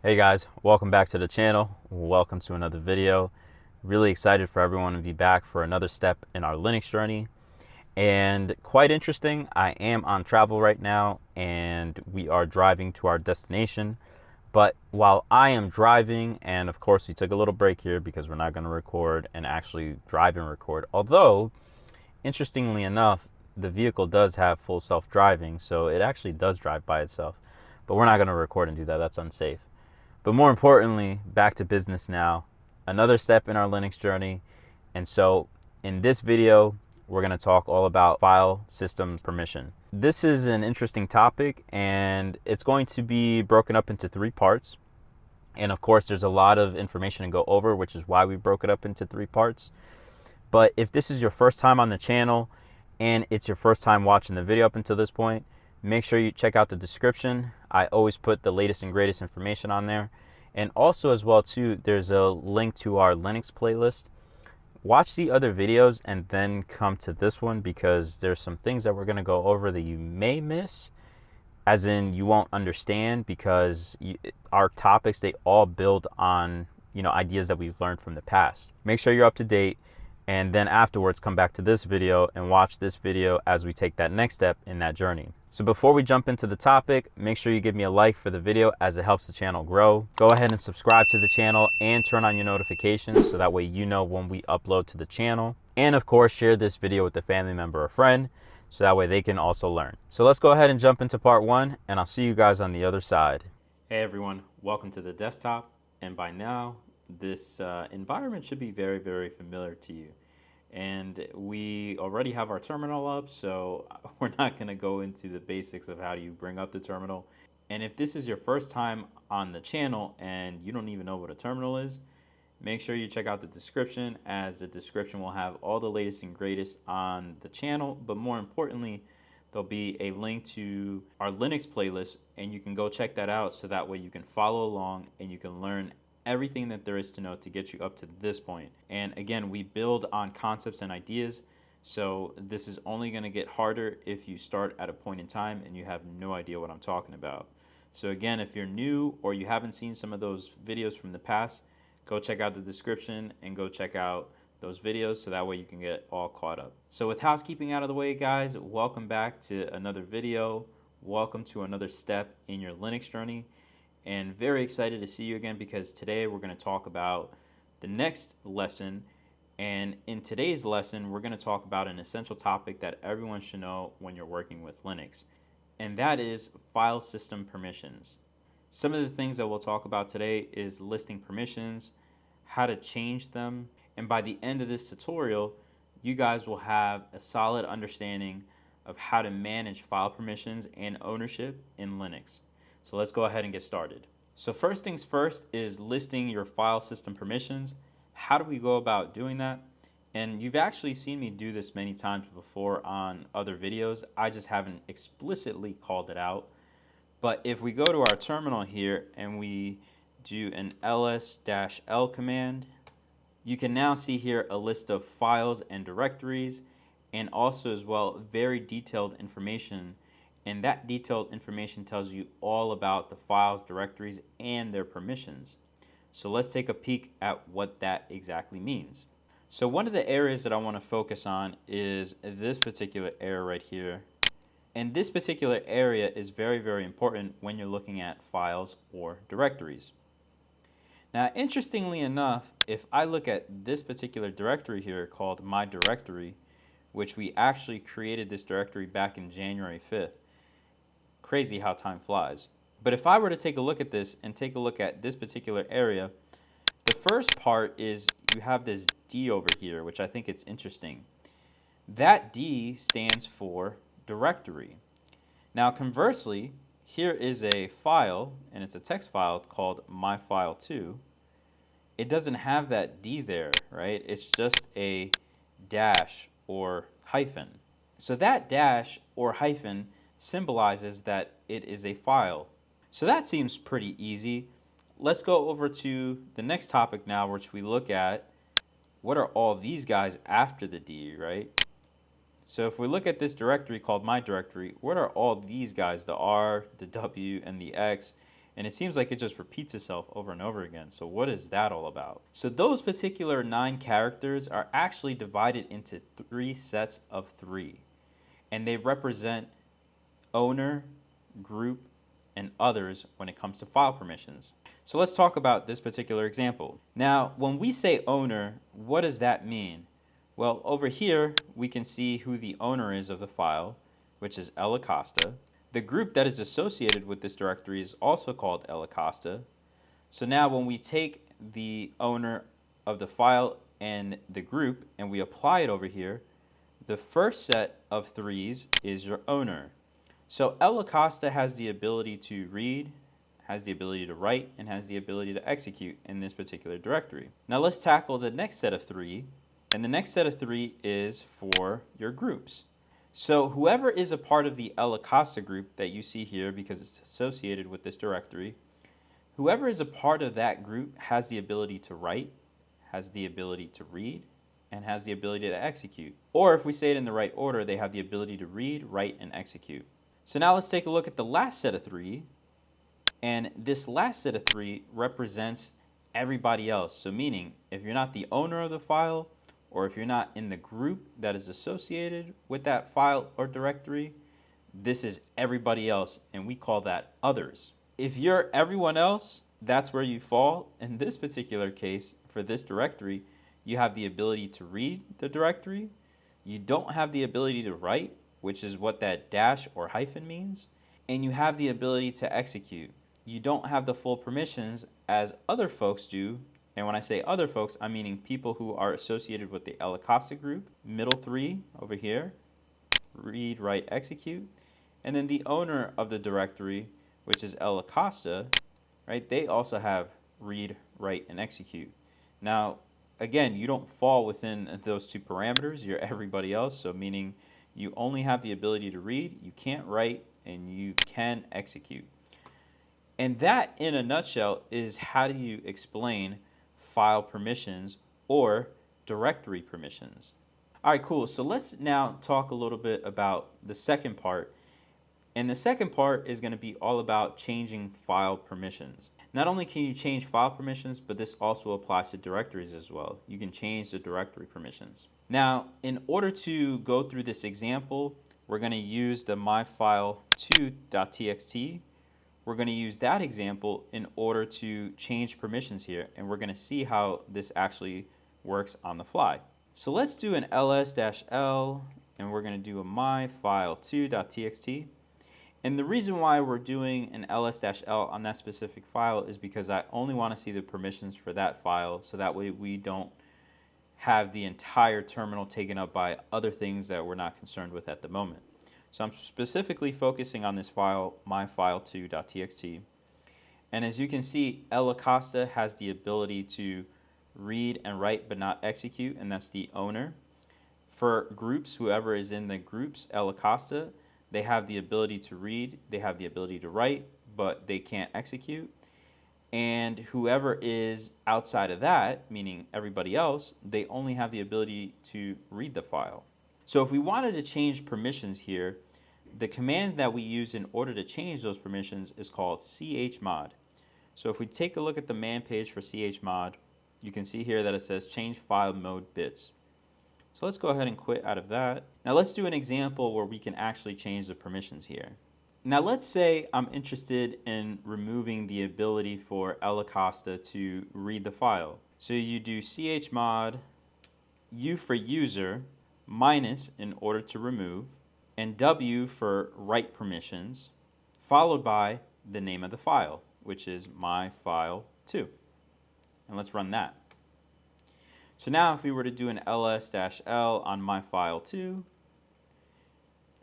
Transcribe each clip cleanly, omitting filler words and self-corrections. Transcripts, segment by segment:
Hey guys, welcome back to the channel. Welcome to another video. Really excited for everyone to be back for another step in our Linux journey. And quite interesting, I am on travel right now and we are driving to our destination. But while I am driving, and of course we took a little break here because we're not going to record and actually drive and record. Although, interestingly enough, the vehicle does have full self-driving, so it actually does drive by itself. But we're not going to record and do that, that's unsafe. But more importantly, back to business now, another step in our Linux journey. And so in this video, we're going to talk all about file system permission. This is an interesting topic and it's going to be broken up into three parts. And of course, there's a lot of information to go over, which is why we broke it up into three parts. But if this is your first time on the channel and it's your first time watching the video up until this point, make sure you check out the description. I always put the latest and greatest information on there. And also as well too, there's a link to our Linux playlist. Watch the other videos and then come to this one because there's some things that we're going to go over that you may miss, as in you won't understand, because our topics, they all build on ideas that we've learned from the past. Make sure you're up to date, and then afterwards come back to this video and watch this video as we take that next step in that journey. So before we jump into the topic, make sure you give me a like for the video as it helps the channel grow. Go ahead and subscribe to the channel and turn on your notifications so that way you know when we upload to the channel. And of course, share this video with a family member or friend so that way they can also learn. So let's go ahead and jump into part one, and I'll see you guys on the other side. Hey everyone, welcome to the desktop. And by now, this environment should be very, very familiar to you. And we already have our terminal up, so we're not going to go into the basics of how do you bring up the terminal. And if this is your first time on the channel and you don't even know what a terminal is, make sure you check out the description, as the description will have all the latest and greatest on the channel. But more importantly, there'll be a link to our Linux playlist, and you can go check that out so that way you can follow along and you can learn everything that there is to know to get you up to this point. And again, we build on concepts and ideas, so this is only going to get harder if you start at a point in time and you have no idea what I'm talking about. So again, if you're new or you haven't seen some of those videos from the past, go check out the description and go check out those videos so that way you can get all caught up. So with housekeeping out of the way, guys, welcome back to another video. Welcome to another step in your Linux journey. And very excited to see you again, because today we're going to talk about the next lesson. And in today's lesson, we're going to talk about an essential topic that everyone should know when you're working with Linux, and that is file system permissions. Some of the things that we'll talk about today is listing permissions, how to change them, and by the end of this tutorial, you guys will have a solid understanding of how to manage file permissions and ownership in Linux. So let's go ahead and get started. So first things first is listing your file system permissions. How do we go about doing that? And you've actually seen me do this many times before on other videos. I just haven't explicitly called it out. But if we go to our terminal here and we do an ls-l command, you can now see here a list of files and directories, and also as well very detailed information. And that detailed information tells you all about the files, directories, and their permissions. So let's take a peek at what that exactly means. So one of the areas that I want to focus on is this particular area right here. And this particular area is very, very important when you're looking at files or directories. Now, interestingly enough, if I look at this particular directory here called My Directory, which we actually created this directory back in January 5th, crazy how time flies. But if I were to take a look at this and take a look at this particular area, the first part is you have this D over here, which I think it's interesting. That D stands for directory. Now conversely, here is a file, and it's a text file called myfile2. It doesn't have that D there, right? It's just a dash or hyphen. So that dash or hyphen symbolizes that it is a file. So that seems pretty easy. Let's go over to the next topic now, which we look at what are all these guys after the D, right? So if we look at this directory called My Directory, what are all these guys, the R, the W, and the X? And it seems like it just repeats itself over and over again. So what is that all about? So those particular 9 characters are actually divided into 3 sets of 3. And they represent owner, group, and others when it comes to file permissions. So let's talk about this particular example. Now, when we say owner, what does that mean? Well, over here, we can see who the owner is of the file, which is El Acosta. The group that is associated with this directory is also called El Acosta. So now when we take the owner of the file and the group and we apply it over here, the first set of 3s is your owner. So El Acosta has the ability to read, has the ability to write, and has the ability to execute in this particular directory. Now let's tackle the next set of 3, and the next set of 3 is for your groups. So whoever is a part of the El Acosta group that you see here, because it's associated with this directory, whoever is a part of that group has the ability to write, has the ability to read, and has the ability to execute. Or if we say it in the right order, they have the ability to read, write, and execute. So now let's take a look at the last set of 3. And this last set of 3 represents everybody else. So meaning, if you're not the owner of the file, or if you're not in the group that is associated with that file or directory, this is everybody else, and we call that others. If you're everyone else, that's where you fall. In this particular case, for this directory, you have the ability to read the directory. You don't have the ability to write, which is what that dash or hyphen means, and you have the ability to execute. You don't have the full permissions as other folks do, and when I say other folks, I'm meaning people who are associated with the El Acosta group, middle 3 over here, read, write, execute, and then the owner of the directory, which is El Acosta, right? They also have read, write, and execute. Now, again, you don't fall within those 2 parameters. You're everybody else, so meaning you only have the ability to read, you can't write, and you can execute. And that, in a nutshell, is how do you explain file permissions or directory permissions. All right, cool. So let's now talk a little bit about the second part. And the second part is going to be all about changing file permissions. Not only can you change file permissions, but this also applies to directories as well. You can change the directory permissions. Now, in order to go through this example, we're going to use the myfile2.txt. We're going to use that example in order to change permissions here, and we're going to see how this actually works on the fly. So let's do an ls-l, and we're going to do a myfile2.txt. And the reason why we're doing an ls-l on that specific file is because I only want to see the permissions for that file, so that way we don't have the entire terminal taken up by other things that we're not concerned with at the moment. So I'm specifically focusing on this file, myfile2.txt. And as you can see, El Acosta has the ability to read and write but not execute, and that's the owner. For groups, whoever is in the groups, El Acosta, they have the ability to read, they have the ability to write, but they can't execute. And whoever is outside of that, meaning everybody else, they only have the ability to read the file. So if we wanted to change permissions here, the command that we use in order to change those permissions is called chmod. So if we take a look at the man page for chmod, you can see here that it says change file mode bits. So let's go ahead and quit out of that. Now let's do an example where we can actually change the permissions here. Now let's say I'm interested in removing the ability for El Acosta to read the file. So you do chmod u for user minus in order to remove, and w for write permissions, followed by the name of the file, which is myfile2. And let's run that. So now if we were to do an ls-l on myfile2,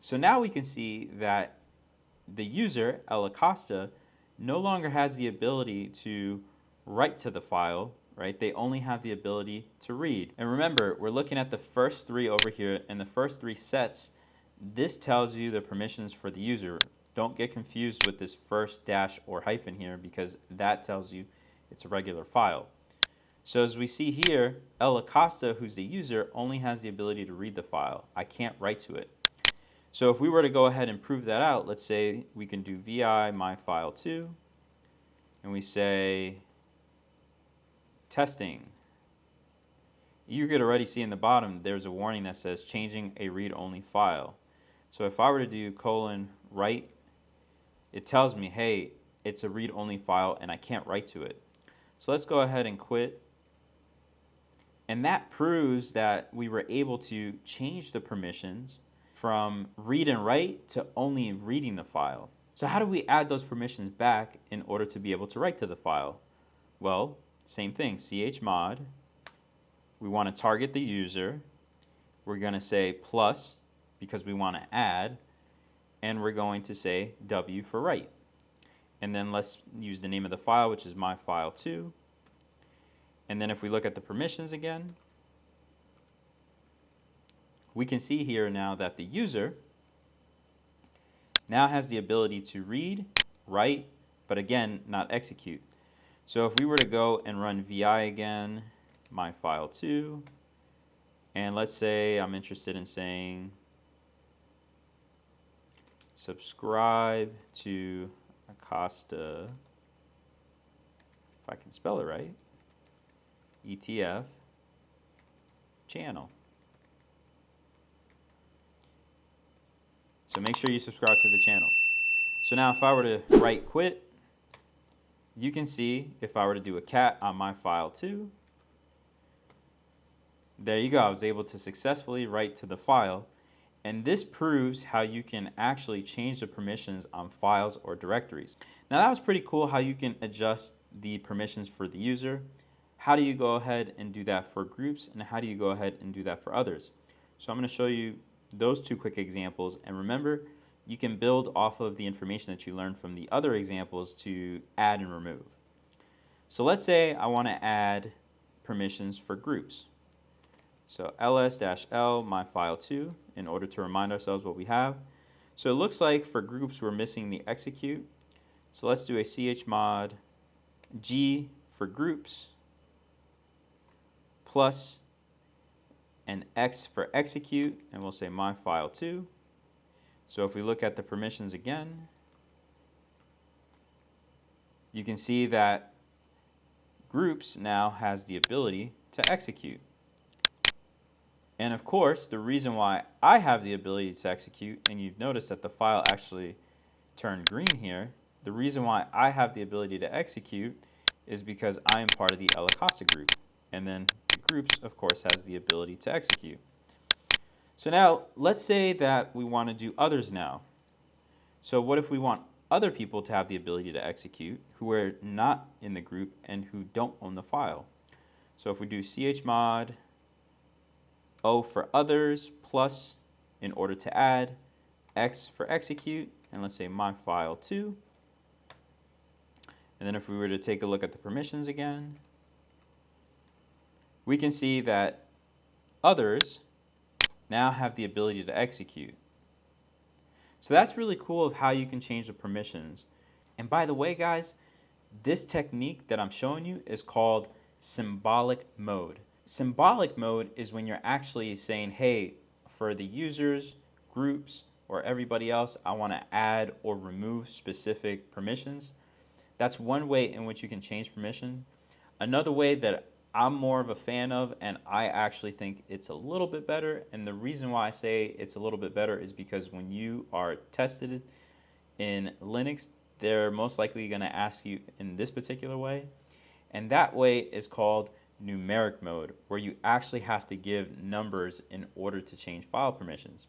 so now we can see that the user, El Acosta, no longer has the ability to write to the file, right? They only have the ability to read. And remember, we're looking at the first 3 over here, and the first 3 sets, this tells you the permissions for the user. Don't get confused with this first dash or hyphen here, because that tells you it's a regular file. So as we see here, El Acosta, who's the user, only has the ability to read the file. I can't write to it. So if we were to go ahead and prove that out, let's say we can do vi myfile2, and we say testing, you could already see in the bottom there's a warning that says changing a read-only file. So if I were to do :write, it tells me, hey, it's a read-only file and I can't write to it. So let's go ahead and quit. And that proves that we were able to change the permissions from read and write to only reading the file. So how do we add those permissions back in order to be able to write to the file? Well, same thing, chmod. We want to target the user. We're going to say plus because we want to add, and we're going to say W for write. And then let's use the name of the file, which is my file 2. And then if we look at the permissions again, we can see here now that the user now has the ability to read, write, but again, not execute. So if we were to go and run VI again, my file 2, and let's say I'm interested in saying subscribe to Acosta, if I can spell it right, E.T.F channel. So make sure you subscribe to the channel. So now if I were to write quit, you can see if I were to do a cat on my file 2, there you go, I was able to successfully write to the file. And this proves how you can actually change the permissions on files or directories. Now that was pretty cool how you can adjust the permissions for the user. How do you go ahead and do that for groups, and how do you go ahead and do that for others? So I'm going to show you those two quick examples, and remember, you can build off of the information that you learned from the other examples to add and remove. So let's say I want to add permissions for groups. So ls-l my file 2 in order to remind ourselves what we have. So it looks like for groups we're missing the execute. So let's do a chmod g for groups plus an x for execute, and we'll say my file 2. So if we look at the permissions again, you can see that groups now has the ability to execute. And of course, the reason why I have the ability to execute, and you've noticed that the file actually turned green here, the reason why I have the ability to execute is because I am part of the El Acosta group. And then the groups, of course, has the ability to execute. So now, let's say that we want to do others now. So what if we want other people to have the ability to execute who are not in the group and who don't own the file? So if we do chmod O for others plus, in order to add, X for execute, and let's say my file 2. And then if we were to take a look at the permissions again, we can see that others now have the ability to execute. So that's really cool of how you can change the permissions. And by the way, guys, this technique that I'm showing you is called symbolic mode. Symbolic mode is when you're actually saying, hey, for the users, groups, or everybody else, I want to add or remove specific permissions. That's one way in which you can change permission. Another way that I'm more of a fan of, and I actually think it's a little bit better, and the reason why I say it's a little bit better is because when you are tested in Linux, they're most likely going to ask you in this particular way, and that way is called numeric mode, where you actually have to give numbers in order to change file permissions.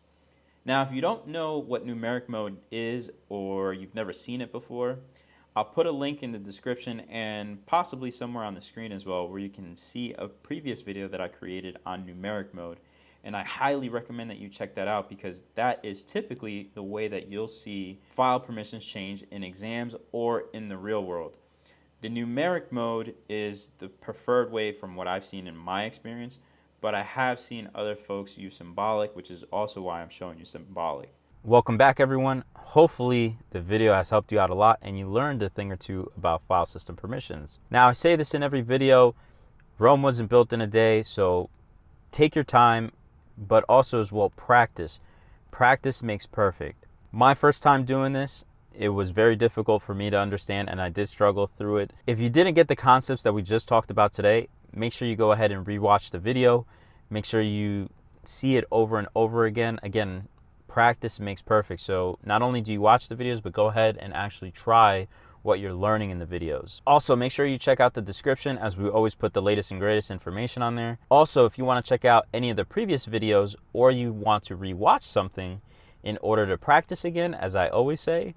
Now, if you don't know what numeric mode is, or you've never seen it before, I'll put a link in the description and possibly somewhere on the screen as well, where you can see a previous video that I created on numeric mode. And I highly recommend that you check that out, because that is typically the way that you'll see file permissions change in exams or in the real world. The numeric mode is the preferred way from what I've seen in my experience, but I have seen other folks use symbolic, which is also why I'm showing you symbolic. Welcome back, everyone. Hopefully the video has helped you out a lot and you learned a thing or two about file system permissions. Now, I say this in every video, Rome wasn't built in a day, so take your time, but also as well practice. Practice makes perfect. My first time doing this, It was very difficult for me to understand, and I did struggle through it. If you didn't get the concepts that we just talked about today, make sure you go ahead and rewatch the video. Make sure you see it over and over again. Again, practice makes perfect. So not only do you watch the videos, but go ahead and actually try what you're learning in the videos. Also, make sure you check out the description, as we always put the latest and greatest information on there. Also, if you want to check out any of the previous videos, or you want to rewatch something in order to practice again, as I always say,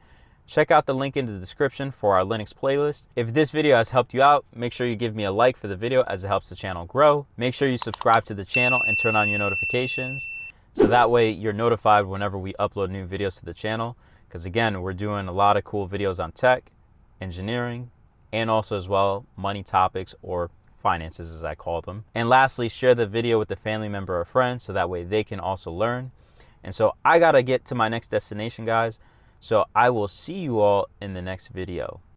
check out the link in the description for our Linux playlist. If this video has helped you out, make sure you give me a like for the video, as it helps the channel grow. Make sure you subscribe to the channel and turn on your notifications, so that way you're notified whenever we upload new videos to the channel. Because again, we're doing a lot of cool videos on tech, engineering, and also as well money topics, or finances as I call them. And lastly, share the video with a family member or friend, so that way they can also learn. And so I gotta get to my next destination, guys. So I will see you all in the next video.